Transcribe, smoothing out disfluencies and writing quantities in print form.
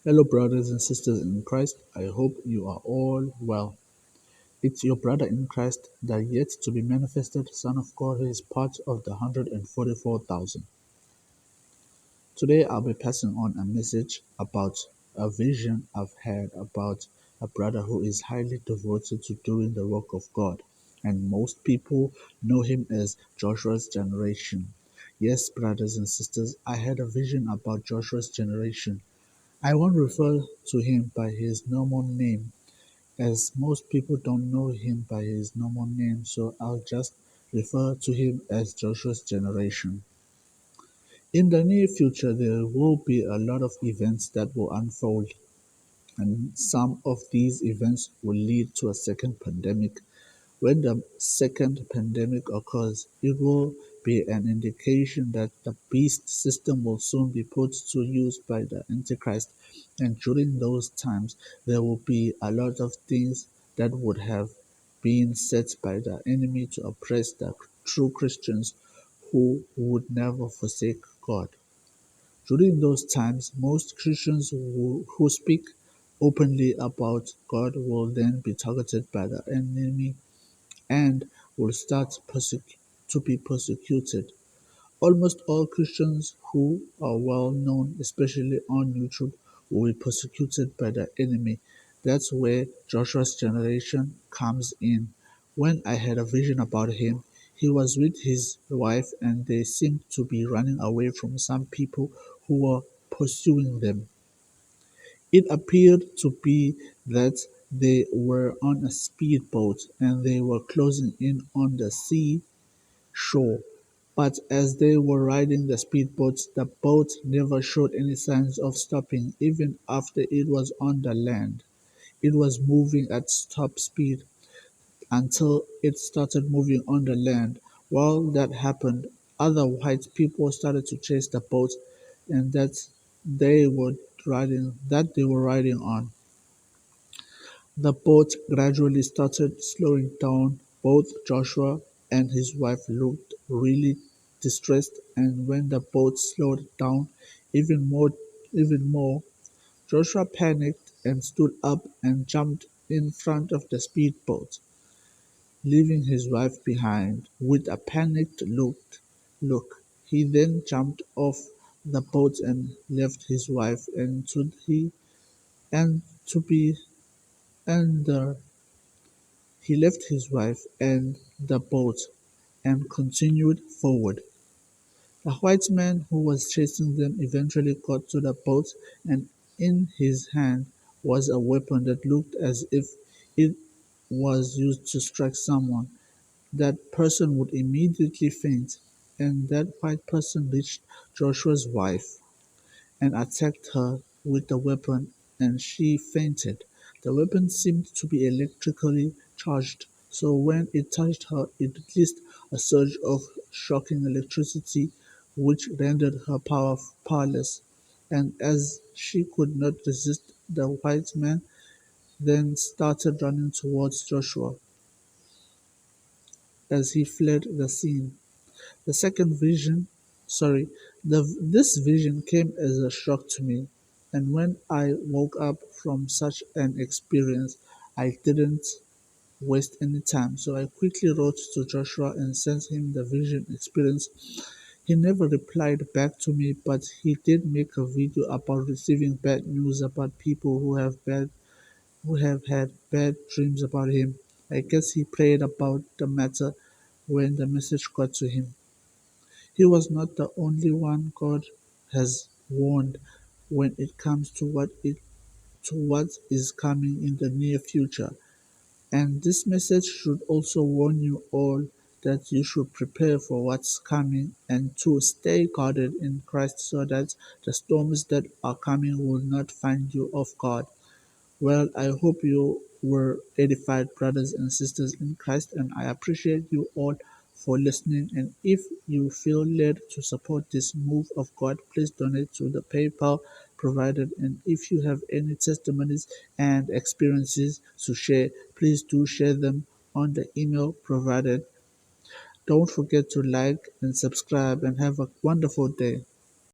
Hello, brothers and sisters in Christ. I hope you are all well. It's your brother in Christ, the yet to be manifested Son of God, who is part of the 144,000. Today, I'll be passing on a message about a vision I've had about a brother who is highly devoted to doing the work of God, and most people know him as Joshua's generation. Yes, brothers and sisters, I had a vision about Joshua's generation. I won't refer to him by his normal name, as most people don't know him by his normal name, so I'll just refer to him as Joshua's generation. In the near future, there will be a lot of events that will unfold, and some of these events will lead to a second pandemic. When the second pandemic occurs, it will be an indication that the beast system will soon be put to use by the Antichrist, and during those times, there will be a lot of things that would have been set by the enemy to oppress the true Christians who would never forsake God. During those times, most Christians who speak openly about God will then be targeted by the enemy and will start to be persecuted. Almost all Christians who are well known, especially on YouTube, will be persecuted by the enemy. That's where Joshua's generation comes in. When I had a vision about him, he was with his wife and they seemed to be running away from some people who were pursuing them. It appeared to be that they were on a speedboat and they were closing in on the sea shore. But as they were riding the speedboat, the boat never showed any signs of stopping, even after it was on the land. It was moving at top speed until it started moving on the land. While that happened, other white people started to chase the boat and they were riding on. The boat gradually started slowing down. Both Joshua and his wife looked really distressed, and when the boat slowed down even more, Joshua panicked and stood up and jumped in front of the speedboat, leaving his wife behind. With a panicked look, he then jumped off the boat and left his wife and to be and the He left his wife and the boat and continued forward. The white man who was chasing them eventually got to the boat, and in his hand was a weapon that looked as if it was used to strike someone. That person would immediately faint, and that white person reached Joshua's wife and attacked her with the weapon, and she fainted. The weapon seemed to be electrically charged, so when it touched her, it released a surge of shocking electricity which rendered her powerless. And as she could not resist, the white man then started running towards Joshua as he fled the scene. The second vision, sorry, this vision came as a shock to me, and when I woke up from such an experience, I didn't waste any time, so I quickly wrote to Joshua and sent him the vision experience. He never replied back to me, but he did make a video about receiving bad news about people who have had bad dreams about him. I guess he prayed about the matter when the message got to him. He was not the only one God has warned when it comes to what is coming in the near future. And this message should also warn you all that you should prepare for what's coming and to stay guarded in Christ so that the storms that are coming will not find you off guard. Well, I hope you were edified, brothers and sisters in Christ, and I appreciate you all for listening. And if you feel led to support this move of God, please donate to the PayPal provided. And if you have any testimonies and experiences to share, please do share them on the email provided. Don't forget to like and subscribe, and have a wonderful day.